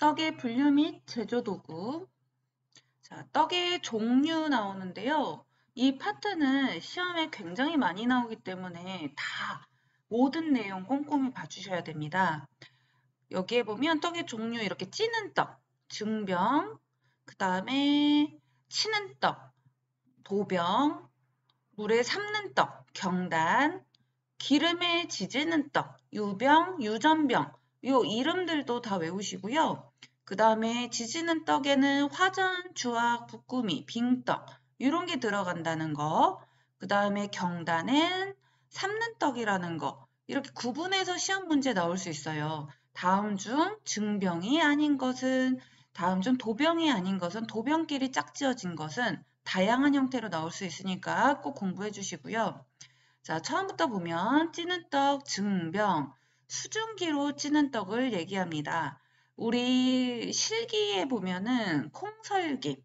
떡의 분류 및 제조 도구. 자, 떡의 종류 나오는데요. 이 파트는 시험에 굉장히 많이 나오기 때문에 다 모든 내용 꼼꼼히 봐주셔야 됩니다. 여기에 보면 떡의 종류 이렇게 찌는 떡, 증병, 그 다음에 치는 떡, 도병, 물에 삶는 떡, 경단, 기름에 지지는 떡, 유병, 유전병, 요 이름들도 다 외우시고요. 그 다음에 지지는 떡에는 화전, 주악, 부꾸미, 빙떡 이런 게 들어간다는 거. 그 다음에 경단엔 삶는 떡이라는 거. 이렇게 구분해서 시험 문제 나올 수 있어요. 다음 중 증병이 아닌 것은, 다음 중 도병이 아닌 것은, 도병끼리 짝지어진 것은 다양한 형태로 나올 수 있으니까 꼭 공부해 주시고요. 자, 처음부터 보면 찌는 떡, 증병, 수증기로 찌는 떡을 얘기합니다. 우리 실기에 보면은 콩설기,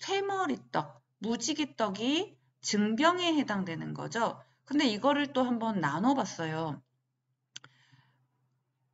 쇠머리떡, 무지개떡이 증병에 해당되는 거죠. 근데 이거를 또 한번 나눠봤어요.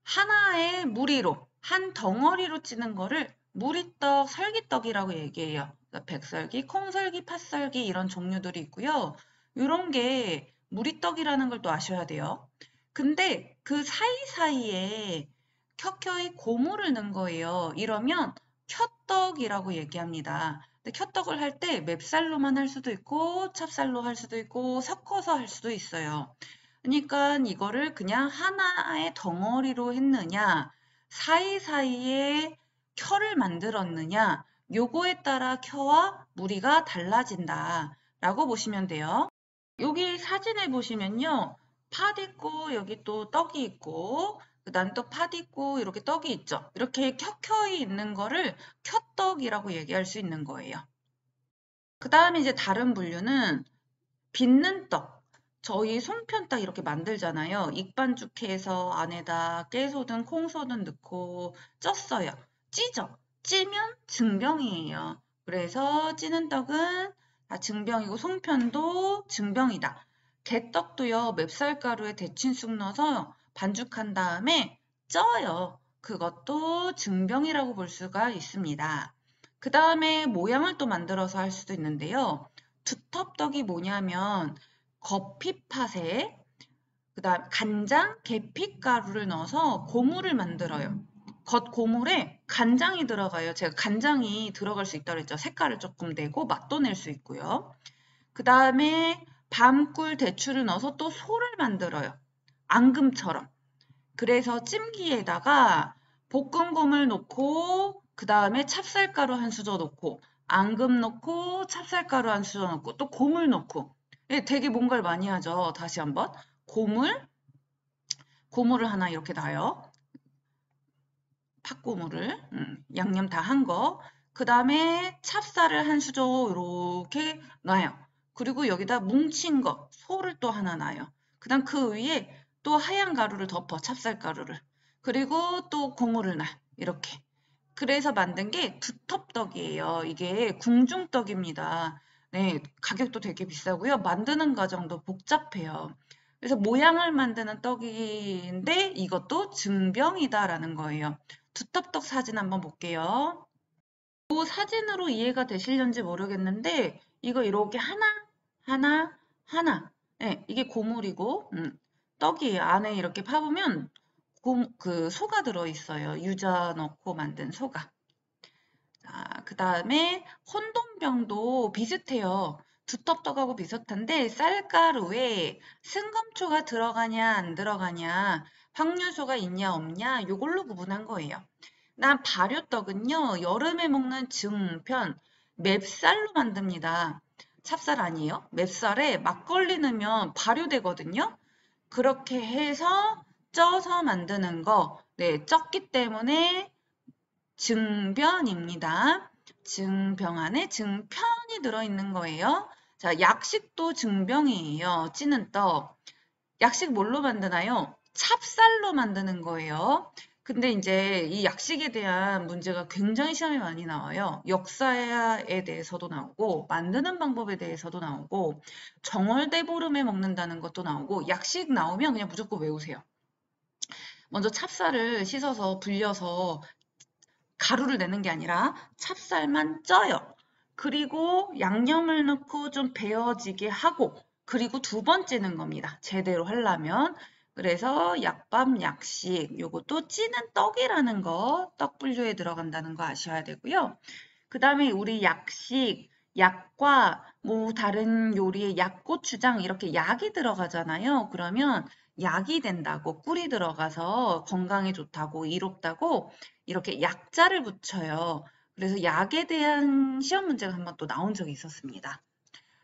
하나의 무리로, 한 덩어리로 찌는 거를 무리떡, 설기떡이라고 얘기해요. 그러니까 백설기, 콩설기, 팥설기 이런 종류들이 있고요. 이런 게 무리떡이라는 걸 또 아셔야 돼요. 근데 그 사이사이에 켜켜이 고무를 넣은 거예요. 이러면 켜떡이라고 얘기합니다. 근데 켜떡을 할 때 맵쌀로만 할 수도 있고 찹쌀로 할 수도 있고 섞어서 할 수도 있어요. 그러니까 이거를 그냥 하나의 덩어리로 했느냐, 사이사이에 켜를 만들었느냐, 요거에 따라 켜와 무리가 달라진다라고 보시면 돼요. 여기 사진을 보시면요. 팥 있고 여기 또 떡이 있고 그다음 또 팥 있고 이렇게 떡이 있죠. 이렇게 켜켜이 있는 거를 켜떡이라고 얘기할 수 있는 거예요. 그 다음에 이제 다른 분류는 빚는 떡. 저희 송편 딱 이렇게 만들잖아요. 익반죽해서 안에다 깨소든 콩소든 넣고 쪘어요. 찌죠. 찌면 증병이에요. 그래서 찌는 떡은 다 증병이고 송편도 증병이다. 개떡도요. 맵쌀가루에 데친쑥 넣어서 반죽한 다음에 쪄요. 그것도 증병이라고 볼 수가 있습니다. 그 다음에 모양을 또 만들어서 할 수도 있는데요. 두텁떡이 뭐냐면 거피팥에 그다음 간장, 계피가루를 넣어서 고물을 만들어요. 겉 고물에 간장이 들어가요. 제가 간장이 들어갈 수 있다고 했죠. 색깔을 조금 내고 맛도 낼 수 있고요. 그 다음에 밤꿀, 대추를 넣어서 또 소를 만들어요. 앙금처럼. 그래서 찜기에다가 볶음곰을 넣고 그 다음에 찹쌀가루 한 수저 넣고 앙금 넣고 찹쌀가루 한 수저 넣고 또 곰을 넣고 예, 되게 뭔가를 많이 하죠. 다시 한번 고물을 하나 이렇게 놔요. 팥고물을 양념 다 한 거. 그 다음에 찹쌀을 한 수저 이렇게 놔요. 그리고 여기다 뭉친 거 소를 또 하나 놔요. 그 다음 그 위에 또 하얀 가루를 덮어 찹쌀가루를. 그리고 또 고물을 놔 이렇게. 그래서 만든 게 두텁떡이에요. 이게 궁중떡입니다. 네, 가격도 되게 비싸고요. 만드는 과정도 복잡해요. 그래서 모양을 만드는 떡인데 이것도 증병이다라는 거예요. 두텁떡 사진 한번 볼게요. 이 사진으로 이해가 되시려는지 모르겠는데 이거 이렇게 하나, 하나, 하나. 네, 이게 고물이고 떡이 안에 이렇게 파보면 그 소가 들어있어요. 유자 넣고 만든 소가. 자, 그 다음에 혼돈병도 비슷해요. 두텁떡하고 비슷한데 쌀가루에 승금초가 들어가냐 안 들어가냐 확률소가 있냐 없냐 이걸로 구분한 거예요. 난 발효떡은요 여름에 먹는 증편 맵쌀로 만듭니다. 찹쌀 아니에요? 맵쌀에 막걸리 넣으면 발효되거든요. 그렇게 해서 쪄서 만드는 거. 네, 쪘기 때문에 증변입니다. 증병 안에 증편이 들어있는 거예요. 자, 약식도 증병이에요. 찌는 떡. 약식 뭘로 만드나요? 찹쌀로 만드는 거예요. 근데 이제 이 약식에 대한 문제가 굉장히 시험에 많이 나와요. 역사에 대해서도 나오고, 만드는 방법에 대해서도 나오고, 정월대보름에 먹는다는 것도 나오고, 약식 나오면 그냥 무조건 외우세요. 먼저 찹쌀을 씻어서 불려서 가루를 내는 게 아니라 찹쌀만 쪄요. 그리고 양념을 넣고 좀 배어지게 하고 그리고 두 번 찌는 겁니다. 제대로 하려면. 그래서 약밥, 약식 요것도 찌는 떡이라는 거, 떡 분류에 들어간다는 거 아셔야 되고요. 그 다음에 우리 약식, 약과 뭐 다른 요리에 약고추장 이렇게 약이 들어가잖아요. 그러면 약이 된다고 꿀이 들어가서 건강에 좋다고 이롭다고 이렇게 약자를 붙여요. 그래서 약에 대한 시험 문제가 한번 또 나온 적이 있었습니다.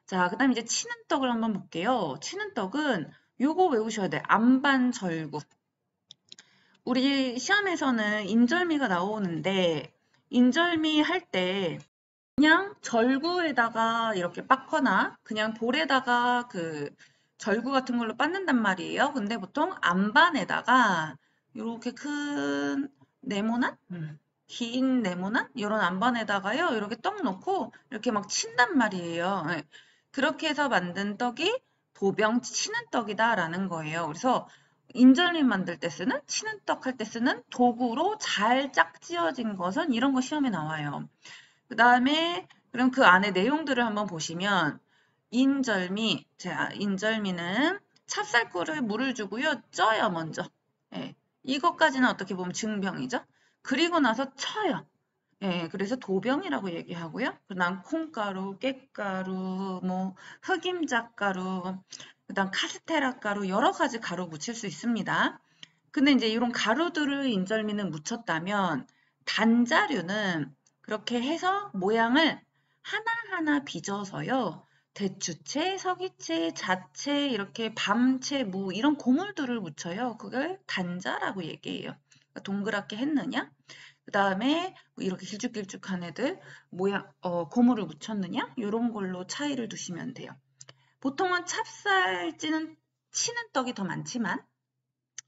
자, 그 다음에 이제 치는 떡을 한번 볼게요. 치는 떡은 요거 외우셔야 돼. 암반절구. 우리 시험에서는 인절미가 나오는데 인절미 할 때 그냥 절구에다가 이렇게 빻거나 그냥 볼에다가 그 절구 같은 걸로 빻는단 말이에요. 근데 보통 암반에다가 이렇게 큰 네모난? 긴 네모난? 이런 암반에다가요. 이렇게 떡 넣고 이렇게 막 친단 말이에요. 네. 그렇게 해서 만든 떡이 도병 치는 떡이다라는 거예요. 그래서 인절미 만들 때 쓰는 치는 떡 할 때 쓰는 도구로 잘 짝지어진 것은 이런 거 시험에 나와요. 그 다음에 그럼 그 안에 내용들을 한번 보시면 인절미, 자, 인절미는 찹쌀꿀을 물을 주고요. 쪄요, 먼저. 예, 이것까지는 어떻게 보면 증병이죠. 그리고 나서 쳐요. 예, 그래서 도병이라고 얘기하고요. 그다음 콩가루, 깻가루, 뭐 흑임자가루, 그다음 카스테라 가루 여러 가지 가루 묻힐 수 있습니다. 근데 이제 이런 가루들을 인절미는 묻혔다면 단자류는 그렇게 해서 모양을 하나하나 빚어서요. 대추채, 서기채, 자채, 이렇게 밤채, 무 이런 고물들을 묻혀요. 그걸 단자라고 얘기해요. 그러니까 동그랗게 했느냐? 그 다음에 이렇게 길쭉길쭉한 애들 모양 고무를 묻혔느냐? 이런 걸로 차이를 두시면 돼요. 보통은 찹쌀 찌는 치는 떡이 더 많지만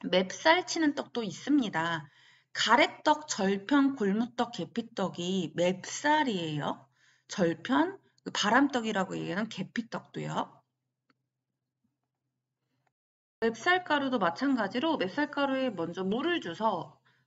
맵쌀 치는 떡도 있습니다. 가래떡, 절편, 골무떡, 계피떡이 맵쌀이에요. 절편, 바람떡이라고 얘기하는 계피떡도요. 맵쌀가루도 마찬가지로 맵쌀가루에 먼저 물을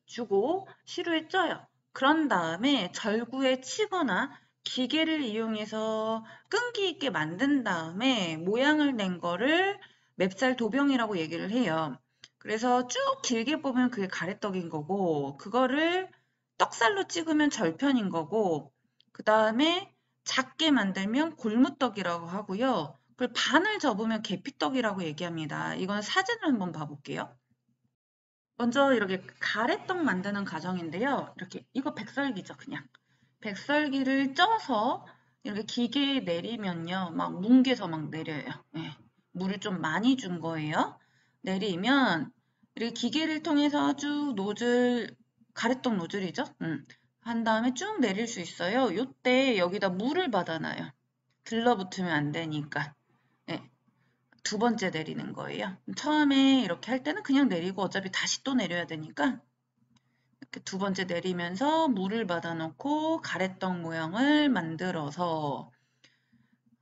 주고 시루에 쪄요. 그런 다음에 절구에 치거나 기계를 이용해서 끈기 있게 만든 다음에 모양을 낸 거를 맵쌀 도병이라고 얘기를 해요. 그래서 쭉 길게 보면 그게 가래떡인 거고 그거를 떡살로 찍으면 절편인 거고 그 다음에 작게 만들면 골무떡이라고 하고요. 그걸 반을 접으면 계피떡이라고 얘기합니다. 이건 사진을 한번 봐볼게요. 먼저 이렇게 가래떡 만드는 과정인데요. 이렇게 이거 백설기죠, 그냥. 백설기를 쪄서 이렇게 기계에 내리면요. 막 뭉개서 막 내려요. 네. 물을 좀 많이 준 거예요. 내리면 이렇게 기계를 통해서 쭉 노즐, 가래떡 노즐이죠? 한 다음에 쭉 내릴 수 있어요. 요때 여기다 물을 받아놔요. 들러붙으면 안 되니까. 네. 두 번째 내리는 거예요. 처음에 이렇게 할 때는 그냥 내리고 어차피 다시 또 내려야 되니까 이렇게 두 번째 내리면서 물을 받아놓고 가래떡 모양을 만들어서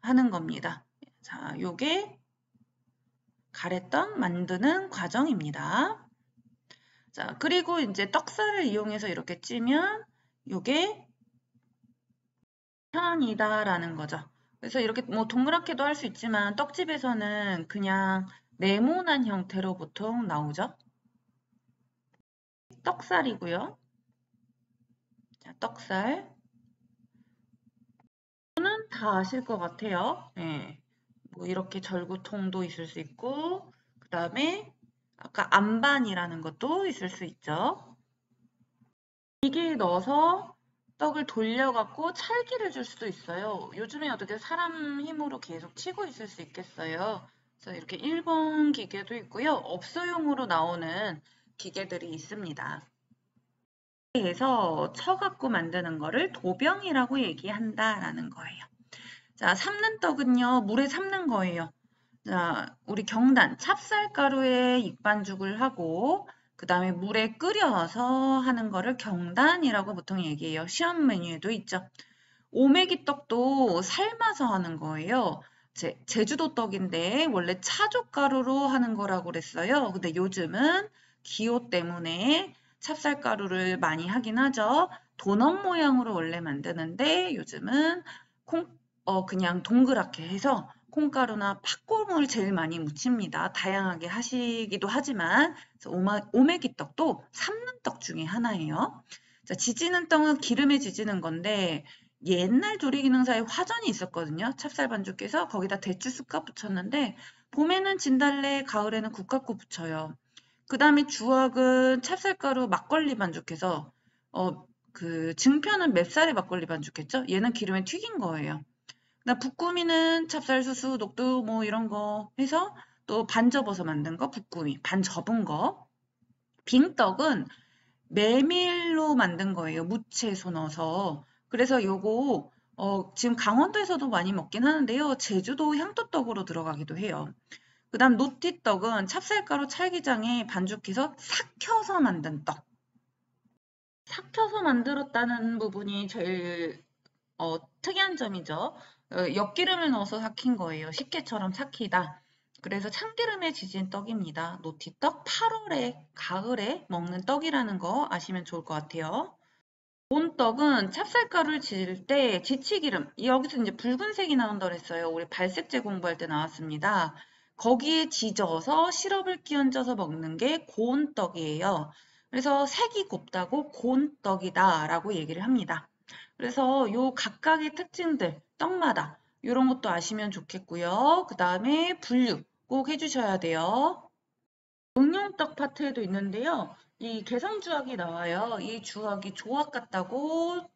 하는 겁니다. 자, 요게 가래떡 만드는 과정입니다. 자, 그리고 이제 떡살을 이용해서 이렇게 찌면 요게 편이다라는 거죠. 그래서 이렇게 뭐 동그랗게도 할 수 있지만 떡집에서는 그냥 네모난 형태로 보통 나오죠. 떡살이고요. 자, 떡살. 이거는 다 아실 것 같아요. 네. 뭐 이렇게 절구통도 있을 수 있고 그 다음에 아까 안반이라는 것도 있을 수 있죠. 기계에 넣어서 떡을 돌려갖고 찰기를 줄 수도 있어요. 요즘에 어떻게 사람 힘으로 계속 치고 있을 수 있겠어요. 그래서 이렇게 일본 기계도 있고요. 업소용으로 나오는 기계들이 있습니다. 해서 쳐갖고 만드는 거를 도병이라고 얘기한다라는 거예요. 자, 삶는 떡은요, 물에 삶는 거예요. 자, 우리 경단, 찹쌀가루에 익반죽을 하고, 그 다음에 물에 끓여서 하는 거를 경단이라고 보통 얘기해요. 시험 메뉴에도 있죠. 오메기 떡도 삶아서 하는 거예요. 제주도 떡인데 원래 차족가루로 하는 거라고 그랬어요. 근데 요즘은 기호 때문에 찹쌀가루를 많이 하긴 하죠. 도넛 모양으로 원래 만드는데 요즘은 그냥 동그랗게 해서 콩가루나 팥고물을 제일 많이 묻힙니다. 다양하게 하시기도 하지만 오메기 떡도 삶는 떡 중에 하나예요. 자, 지지는 떡은 기름에 지지는 건데 옛날 조리기능사에 화전이 있었거든요. 찹쌀 반죽해서 거기다 대추 쑥갓 붙였는데 봄에는 진달래, 가을에는 국화꽃 붙여요. 그 다음에 주악은 찹쌀가루 막걸리 반죽해서 그 증편은 맵쌀에 막걸리 반죽했죠. 얘는 기름에 튀긴 거예요. 그다음 북구미는 찹쌀수수, 녹두 뭐 이런 거 해서 또 반 접어서 만든 거 북구미, 반 접은 거. 빙떡은 메밀로 만든 거예요. 무채소 넣어서. 그래서 요거 지금 강원도에서도 많이 먹긴 하는데요. 제주도 향토떡으로 들어가기도 해요. 그다음 노티떡은 찹쌀가루 찰기장에 반죽해서 삭혀서 만든 떡. 삭혀서 만들었다는 부분이 제일 특이한 점이죠. 엿기름을 넣어서 삭힌 거예요. 식혜처럼 삭히다. 그래서 참기름에 지진 떡입니다. 노티떡 8월에 가을에 먹는 떡이라는 거 아시면 좋을 것 같아요. 온떡은 찹쌀가루를 지질 때 지치기름, 여기서 이제 붉은색이 나온다고 했어요. 우리 발색제 공부할 때 나왔습니다. 거기에 지져서 시럽을 끼얹어서 먹는 게 고온떡이에요. 그래서 색이 곱다고 고온떡이다라고 얘기를 합니다. 그래서 요 각각의 특징들, 떡마다 이런 것도 아시면 좋겠고요. 그 다음에 분류 꼭 해주셔야 돼요. 응용떡 파트에도 있는데요. 이 개성주악이 나와요. 이 주악이 조악 같다고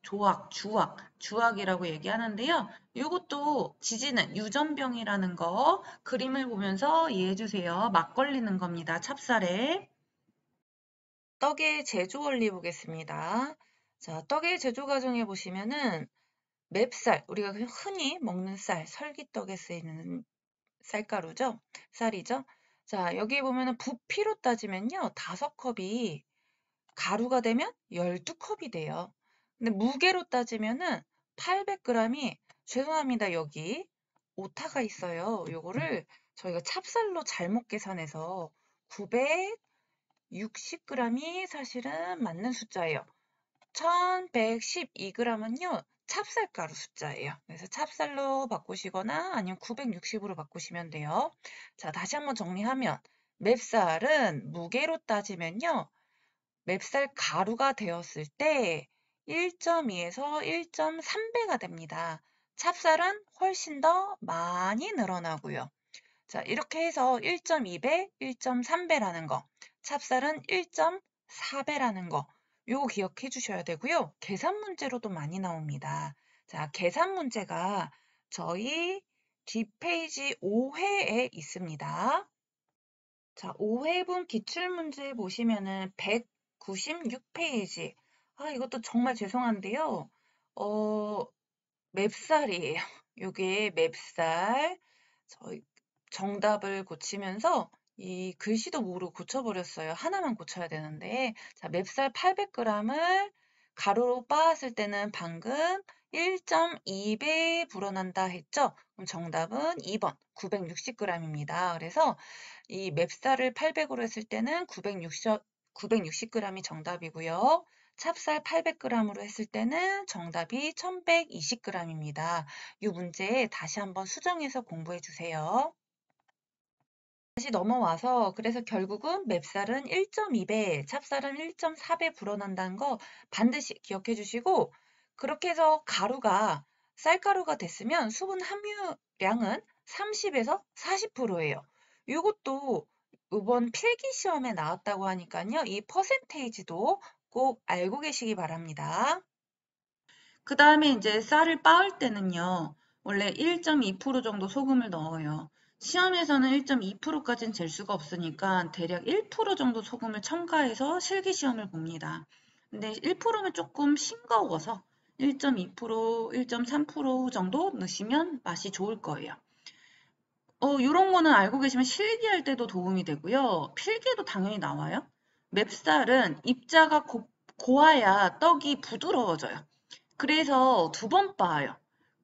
주악이라고 얘기하는데요. 이것도 지지는 유전병이라는 거 그림을 보면서 이해해 주세요. 막 걸리는 겁니다. 찹쌀에. 떡의 제조 원리 보겠습니다. 자, 떡의 제조 과정에 보시면은 맵쌀, 우리가 흔히 먹는 쌀, 설기떡에 쓰이는 쌀가루죠? 쌀이죠? 자, 여기 보면은 부피로 따지면요. 5컵이 가루가 되면 12컵이 돼요. 근데 무게로 따지면은 800g이 죄송합니다. 여기 오타가 있어요. 요거를 저희가 찹쌀로 잘못 계산해서 960g이 사실은 맞는 숫자예요. 1112g은요. 찹쌀가루 숫자예요. 그래서 찹쌀로 바꾸시거나 아니면 960으로 바꾸시면 돼요. 자, 다시 한번 정리하면 맵쌀은 무게로 따지면요. 맵쌀 가루가 되었을 때 1.2에서 1.3배가 됩니다. 찹쌀은 훨씬 더 많이 늘어나고요. 자, 이렇게 해서 1.2배, 1.3배라는 거, 찹쌀은 1.4배라는 거, 요거 기억해 주셔야 되고요. 계산 문제로도 많이 나옵니다. 자, 계산 문제가 저희 뒷페이지 5회에 있습니다. 자, 5회분 기출문제 보시면은 196페이지. 아, 이것도 정말 죄송한데요. 맵쌀이에요. 요게 맵쌀. 저희 정답을 고치면서 이 글씨도 모르고 고쳐버렸어요. 하나만 고쳐야 되는데. 자, 맵쌀 800g을 가루로 빻았을 때는 방금 1.2배 불어난다 했죠? 그럼 정답은 2번 960g입니다. 그래서 이 맵쌀을 800으로 했을 때는 960g이 정답이고요. 찹쌀 800g으로 했을 때는 정답이 1120g입니다. 이 문제 다시 한번 수정해서 공부해 주세요. 다시 넘어와서 그래서 결국은 맵쌀은 1.2배, 찹쌀은 1.4배 불어난다는 거 반드시 기억해 주시고 그렇게 해서 가루가 쌀가루가 됐으면 수분 함유량은 30에서 40%예요. 이것도 이번 필기 시험에 나왔다고 하니까요. 이 퍼센테이지도 꼭 알고 계시기 바랍니다. 그 다음에 이제 쌀을 빻을 때는요. 원래 1.2% 정도 소금을 넣어요. 시험에서는 1.2%까지는 잴 수가 없으니까 대략 1% 정도 소금을 첨가해서 실기시험을 봅니다. 근데 1%면 조금 싱거워서 1.2%, 1.3% 정도 넣으시면 맛이 좋을 거예요. 요런 거는 알고 계시면 실기할 때도 도움이 되고요. 필기에도 당연히 나와요. 맵쌀은 입자가 고와야 떡이 부드러워져요. 그래서 2번 빻아요.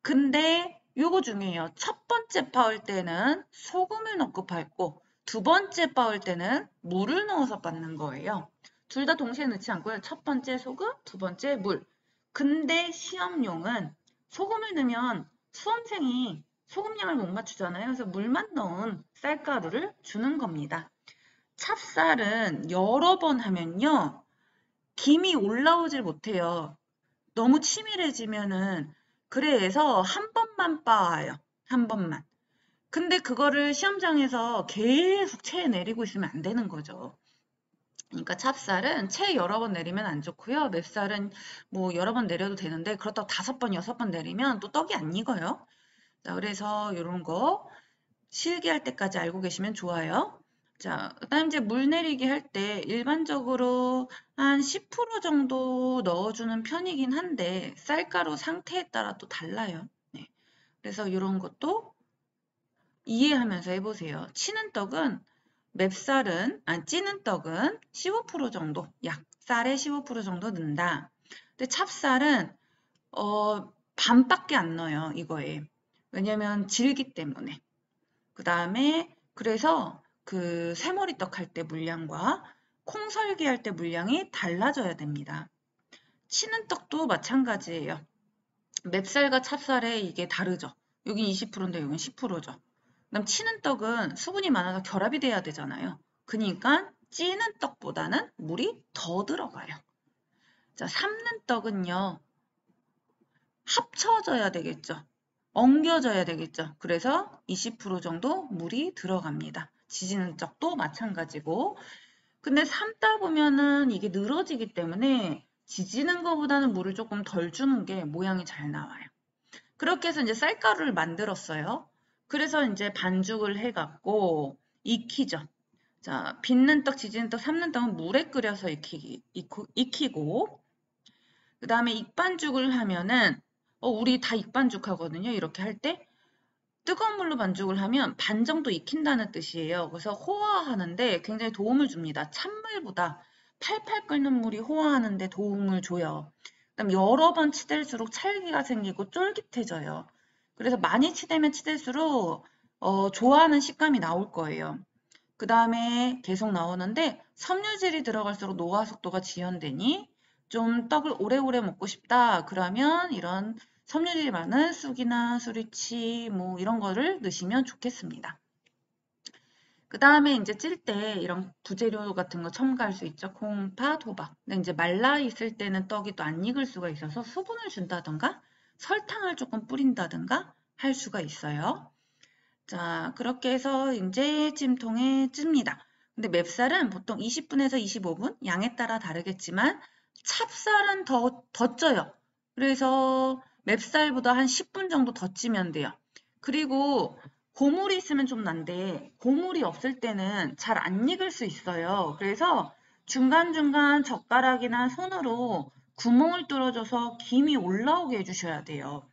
근데 요거 중요해요. 첫 번째 빻을 때는 소금을 넣고 빻고 두 번째 빻을 때는 물을 넣어서 빻는 거예요. 둘 다 동시에 넣지 않고요. 첫 번째 소금, 두 번째 물. 근데 시험용은 소금을 넣으면 수험생이 소금량을 못 맞추잖아요. 그래서 물만 넣은 쌀가루를 주는 겁니다. 찹쌀은 여러 번 하면요. 김이 올라오질 못해요. 너무 치밀해지면은 그래서 한 번만 빻아요. 한 번만. 근데 그거를 시험장에서 계속 채 내리고 있으면 안 되는 거죠. 그러니까 찹쌀은 채 여러 번 내리면 안 좋고요. 맵쌀은 뭐 여러 번 내려도 되는데 그렇다고 5번, 6번 내리면 또 떡이 안 익어요. 자, 그래서 이런 거 실기할 때까지 알고 계시면 좋아요. 자, 그다음 이제 물 내리기 할 때 일반적으로 한 10% 정도 넣어주는 편이긴 한데 쌀가루 상태에 따라 또 달라요. 네. 그래서 이런 것도 이해하면서 해보세요. 치는 떡은 찌는 떡은 15% 정도, 약 쌀의 15% 정도 넣는다. 근데 찹쌀은 반밖에 안 넣어요, 이거에. 왜냐면 질기 때문에. 그 다음에 그래서 그 새머리떡 할 때 물량과 콩설기 할 때 물량이 달라져야 됩니다. 치는 떡도 마찬가지예요. 맵쌀과 찹쌀에 이게 다르죠. 여긴 20%인데 여긴 10%죠. 그다음 치는 떡은 수분이 많아서 결합이 돼야 되잖아요. 그러니까 찌는 떡보다는 물이 더 들어가요. 자, 삶는 떡은요. 합쳐져야 되겠죠. 엉겨져야 되겠죠. 그래서 20% 정도 물이 들어갑니다. 지지는 떡도 마찬가지고. 근데 삶다 보면은 이게 늘어지기 때문에 지지는 것보다는 물을 조금 덜 주는 게 모양이 잘 나와요. 그렇게 해서 이제 쌀가루를 만들었어요. 그래서 이제 반죽을 해갖고 익히죠. 자, 빚는 떡, 지지는 떡, 삶는 떡은 물에 끓여서 익히고, 그 다음에 익반죽을 하면은, 우리 다 익반죽 하거든요. 이렇게 할 때. 뜨거운 물로 반죽을 하면 반 정도 익힌다는 뜻이에요. 그래서 호화하는데 굉장히 도움을 줍니다. 찬물보다 팔팔 끓는 물이 호화하는 데 도움을 줘요. 그다음 여러 번 치댈수록 찰기가 생기고 쫄깃해져요. 그래서 많이 치대면 치댈수록 좋아하는 식감이 나올 거예요. 그 다음에 계속 나오는데 섬유질이 들어갈수록 노화 속도가 지연되니 좀 떡을 오래오래 먹고 싶다. 그러면 이런 섬유질이 많은 쑥이나 수리치 뭐 이런 거를 넣으시면 좋겠습니다. 그 다음에 이제 찔 때 이런 부재료 같은 거 첨가할 수 있죠. 콩팥, 호박. 근데 이제 말라 있을 때는 떡이 또 안 익을 수가 있어서 수분을 준다던가 설탕을 조금 뿌린다든가 할 수가 있어요. 자, 그렇게 해서 이제 찜통에 찝니다. 근데 맵쌀은 보통 20분에서 25분, 양에 따라 다르겠지만 찹쌀은 더 쪄요. 그래서 맵쌀보다 한 10분 정도 더 찌면 돼요. 그리고 고물이 있으면 좀 난데 고물이 없을 때는 잘 안 익을 수 있어요. 그래서 중간중간 젓가락이나 손으로 구멍을 뚫어줘서 김이 올라오게 해주셔야 돼요.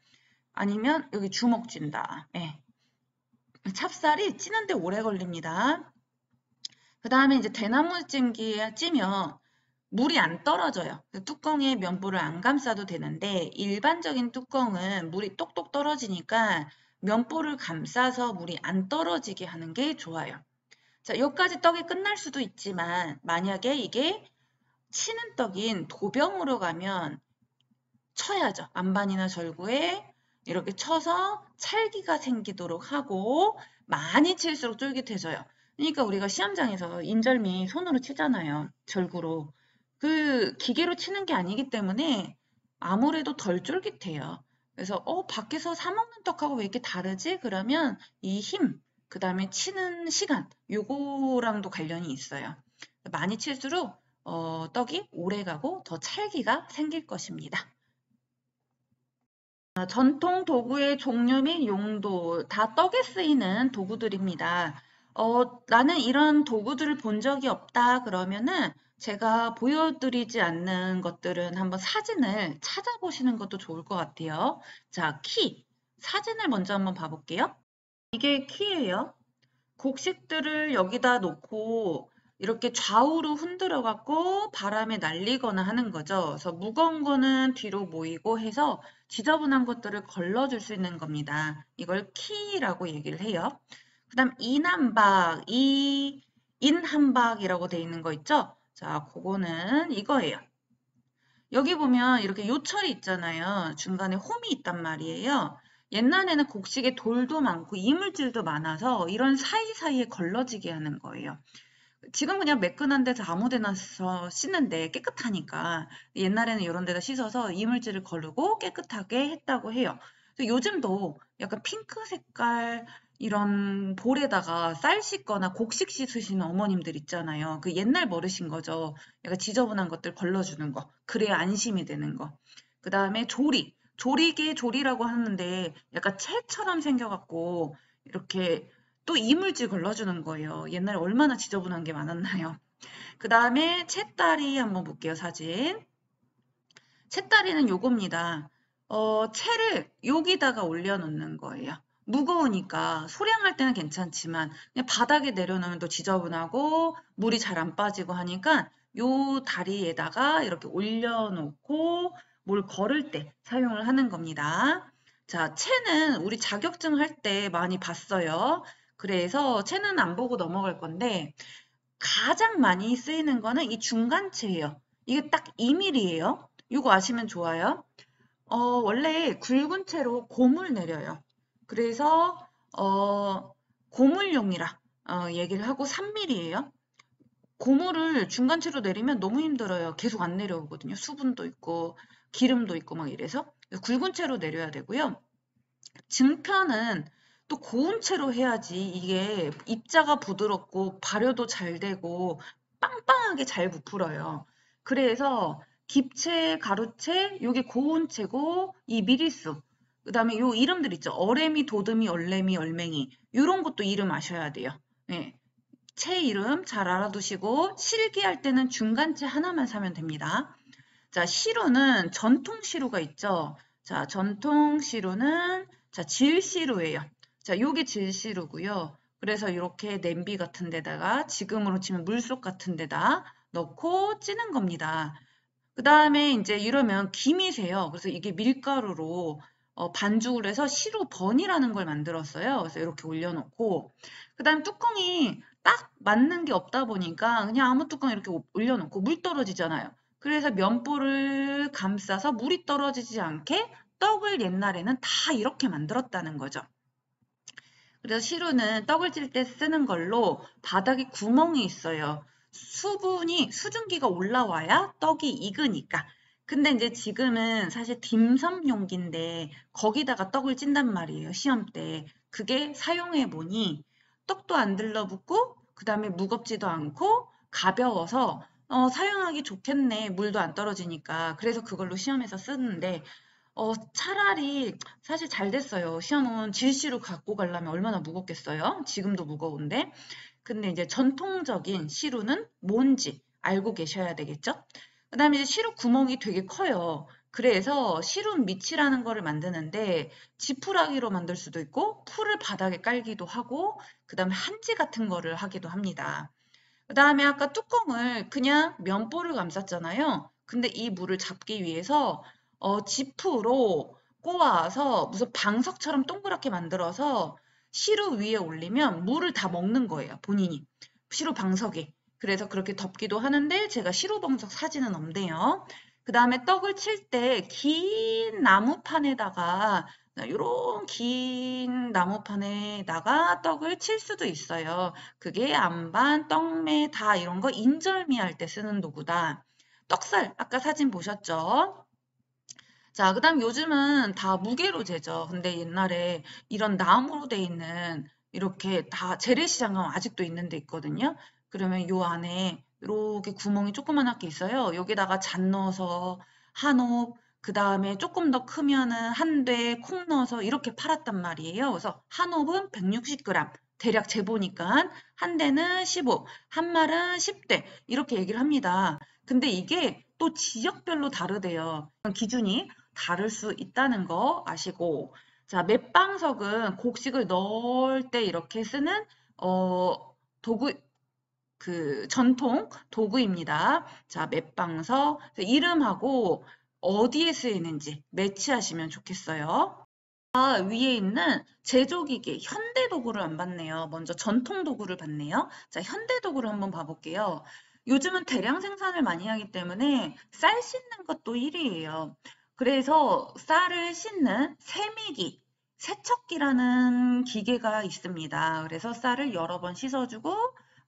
아니면 여기 주먹 쥔다. 예. 찹쌀이 찌는데 오래 걸립니다. 그 다음에 이제 대나무 찜기에 찌면 물이 안 떨어져요. 뚜껑에 면보를 안 감싸도 되는데 일반적인 뚜껑은 물이 똑똑 떨어지니까 면보를 감싸서 물이 안 떨어지게 하는 게 좋아요. 자, 여기까지 떡이 끝날 수도 있지만 만약에 이게 치는 떡인 도병으로 가면 쳐야죠. 안반이나 절구에 이렇게 쳐서 찰기가 생기도록 하고 많이 칠수록 쫄깃해져요. 그러니까 우리가 시험장에서 인절미 손으로 치잖아요. 절구로. 그 기계로 치는 게 아니기 때문에 아무래도 덜 쫄깃해요. 그래서 밖에서 사 먹는 떡하고 왜 이렇게 다르지? 그러면 이 힘, 그 다음에 치는 시간, 요거랑도 관련이 있어요. 많이 칠수록 떡이 오래가고 더 찰기가 생길 것입니다. 전통 도구의 종류 및 용도, 다 떡에 쓰이는 도구들입니다. 나는 이런 도구들을 본 적이 없다 그러면은 제가 보여드리지 않는 것들은 한번 사진을 찾아보시는 것도 좋을 것 같아요. 자, 키. 사진을 먼저 한번 봐볼게요. 이게 키예요. 곡식들을 여기다 놓고 이렇게 좌우로 흔들어 갖고 바람에 날리거나 하는 거죠. 그래서 무거운 거는 뒤로 모이고 해서 지저분한 것들을 걸러줄 수 있는 겁니다. 이걸 키라고 얘기를 해요. 그 다음 인한박, 인한박이라고 돼 있는 거 있죠? 자, 그거는 이거예요. 여기 보면 이렇게 요철이 있잖아요. 중간에 홈이 있단 말이에요. 옛날에는 곡식에 돌도 많고 이물질도 많아서 이런 사이사이에 걸러지게 하는 거예요. 지금 그냥 매끈한 데서 아무 데나 씻는데 깨끗하니까 옛날에는 이런 데다 씻어서 이물질을 거르고 깨끗하게 했다고 해요. 요즘도 약간 핑크 색깔 이런 볼에다가 쌀 씻거나 곡식 씻으시는 어머님들 있잖아요. 그 옛날 버릇인 거죠. 약간 지저분한 것들 걸러주는 거. 그래야 안심이 되는 거. 그 다음에 조리. 조리개 조리라고 하는데 약간 채처럼 생겨갖고 이렇게 또 이물질 걸러주는 거예요. 옛날에 얼마나 지저분한 게 많았나요? 그 다음에 채다리 한번 볼게요, 사진. 채다리는 요겁니다. 채를 여기다가 올려놓는 거예요. 무거우니까 소량할 때는 괜찮지만 그냥 바닥에 내려놓으면 또 지저분하고 물이 잘 안 빠지고 하니까 요 다리에다가 이렇게 올려놓고 뭘 걸을 때 사용을 하는 겁니다. 자, 채는 우리 자격증 할 때 많이 봤어요. 그래서 채는 안 보고 넘어갈 건데 가장 많이 쓰이는 거는 이 중간채예요. 이게 딱 2mm예요. 이거 아시면 좋아요. 원래 굵은 채로 고물 내려요. 그래서 고물용이라 얘기를 하고 3mm예요. 고물을 중간채로 내리면 너무 힘들어요. 계속 안 내려오거든요. 수분도 있고 기름도 있고 막 이래서 굵은 채로 내려야 되고요. 증편은 또 고운 채로 해야지 이게 입자가 부드럽고 발효도 잘 되고 빵빵하게 잘 부풀어요. 그래서 깁채, 가루채, 요게 고운 채고 이 미리수, 그 다음에 요 이름들 있죠. 어레미, 도드미, 얼레미, 얼맹이 요런 것도 이름 아셔야 돼요. 네. 채 이름 잘 알아두시고 실기할 때는 중간채 하나만 사면 됩니다. 자, 시루는 전통 시루가 있죠. 자, 전통 시루는 자, 질시루예요. 자, 요게 질시루고요. 그래서 이렇게 냄비 같은 데다가 지금으로 치면 물속 같은 데다 넣고 찌는 겁니다. 그 다음에 이제 이러면 김이 새요. 그래서 이게 밀가루로 반죽을 해서 시루번이라는 걸 만들었어요. 그래서 이렇게 올려놓고 그 다음 뚜껑이 딱 맞는 게 없다 보니까 그냥 아무 뚜껑 이렇게 올려놓고 물 떨어지잖아요. 그래서 면보를 감싸서 물이 떨어지지 않게 떡을 옛날에는 다 이렇게 만들었다는 거죠. 그래서 시루는 떡을 찔 때 쓰는 걸로 바닥에 구멍이 있어요. 수증기가 올라와야 떡이 익으니까. 근데 이제 지금은 사실 딤섬 용기인데 거기다가 떡을 찐단 말이에요. 시험 때. 그게 사용해 보니 떡도 안 들러붙고 그다음에 무겁지도 않고 가벼워서 사용하기 좋겠네. 물도 안 떨어지니까. 그래서 그걸로 시험에서 쓰는데 차라리 사실 잘 됐어요. 시험은 질시로 갖고 가려면 얼마나 무겁겠어요? 지금도 무거운데. 근데 이제 전통적인 시루는 뭔지 알고 계셔야 되겠죠? 그 다음에 이제 시루 구멍이 되게 커요. 그래서 시루 밑이라는 거를 만드는데 지푸라기로 만들 수도 있고 풀을 바닥에 깔기도 하고 그 다음에 한지 같은 거를 하기도 합니다. 그 다음에 아까 뚜껑을 그냥 면보를 감쌌잖아요. 근데 이 물을 잡기 위해서 지프로 꼬아서 무슨 방석처럼 동그랗게 만들어서 시루 위에 올리면 물을 다 먹는 거예요. 본인이. 시루 방석에. 그래서 그렇게 덮기도 하는데 제가 시루 방석 사진은 없네요. 그 다음에 떡을 칠 때 긴 나무판에다가 이런 긴 나무판에다가 떡을 칠 수도 있어요. 그게 암반, 떡매, 다 이런 거 인절미 할 때 쓰는 도구다. 떡살, 아까 사진 보셨죠? 자, 그 다음 요즘은 다 무게로 재죠. 근데 옛날에 이런 나무로 돼 있는 이렇게 다 재래시장 가면 아직도 있는 데 있거든요. 그러면 요 안에 이렇게 구멍이 조그만하게 있어요. 여기다가 잔 넣어서 한옥, 그 다음에 조금 더 크면은 한 대 콩 넣어서 이렇게 팔았단 말이에요. 그래서 한옥은 160g, 대략 재보니까 한 대는 15, 한 말은 10대 이렇게 얘기를 합니다. 근데 이게 또 지역별로 다르대요. 기준이 다를 수 있다는 거 아시고 자, 맷방석은 곡식을 넣을 때 이렇게 쓰는 도구 그 전통 도구입니다. 자, 맷방석 이름하고 어디에 쓰이는지 매치하시면 좋겠어요. 위에 있는 제조기계 현대 도구를 안 봤네요. 먼저 전통 도구를 봤네요. 자, 현대 도구를 한번 봐볼게요. 요즘은 대량 생산을 많이 하기 때문에 쌀 씻는 것도 일이에요. 그래서 쌀을 씻는 세미기, 세척기라는 기계가 있습니다. 그래서 쌀을 여러 번 씻어주고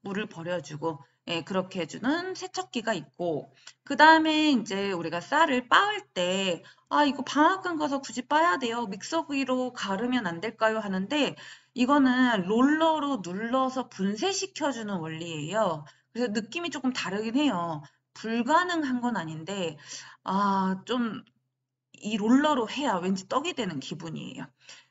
물을 버려주고 예, 그렇게 해주는 세척기가 있고 그 다음에 이제 우리가 쌀을 빻을 때 아, 이거 방앗간 가서 굳이 빻아야 돼요. 믹서기로 가르면 안 될까요? 하는데 이거는 롤러로 눌러서 분쇄시켜주는 원리예요. 그래서 느낌이 조금 다르긴 해요. 불가능한 건 아닌데, 아, 좀 이 롤러로 해야 왠지 떡이 되는 기분이에요.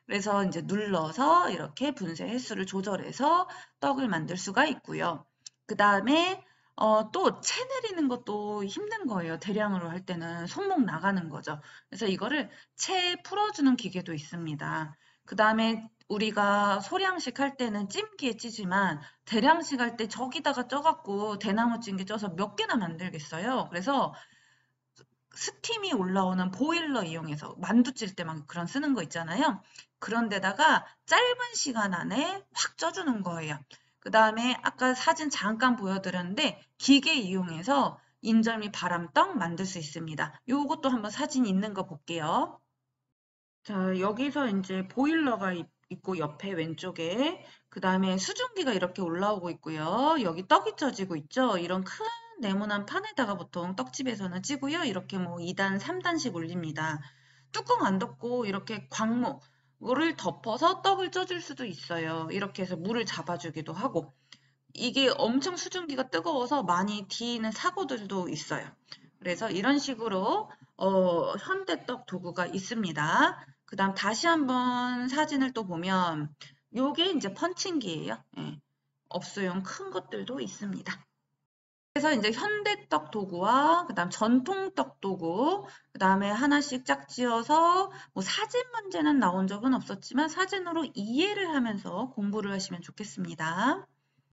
그래서 이제 눌러서 이렇게 분쇄 횟수를 조절해서 떡을 만들 수가 있고요. 그 다음에 또 채 내리는 것도 힘든 거예요. 대량으로 할 때는 손목 나가는 거죠. 그래서 이거를 채 풀어주는 기계도 있습니다. 그 다음에 우리가 소량씩 할 때는 찜기에 찌지만 대량씩 할 때 저기다가 쪄갖고 대나무 찜기 쪄서 몇 개나 만들겠어요. 그래서 스팀이 올라오는 보일러 이용해서 만두 찔 때 막 그런 쓰는 거 있잖아요. 그런 데다가 짧은 시간 안에 확 쪄주는 거예요. 그 다음에 아까 사진 잠깐 보여드렸는데 기계 이용해서 인절미 바람떡 만들 수 있습니다. 요것도 한번 사진 있는 거 볼게요. 자, 여기서 이제 보일러가 있고 옆에 왼쪽에 그 다음에 수증기가 이렇게 올라오고 있고요. 여기 떡이 쪄지고 있죠. 이런 큰 네모난 판에다가 보통 떡집에서는 찌고요. 이렇게 뭐 2단, 3단씩 올립니다. 뚜껑 안 덮고 이렇게 광목을 덮어서 떡을 쪄줄 수도 있어요. 이렇게 해서 물을 잡아주기도 하고 이게 엄청 수증기가 뜨거워서 많이 뒤는 사고들도 있어요. 그래서 이런 식으로 현대떡 도구가 있습니다. 그 다음 다시 한번 사진을 또 보면 요게 이제 펀칭기예요. 예, 업소용 큰 것들도 있습니다. 그래서 이제 현대떡 도구와 그다음 전통떡 도구, 그다음에 하나씩 짝지어서 뭐 사진 문제는 나온 적은 없었지만 사진으로 이해를 하면서 공부를 하시면 좋겠습니다.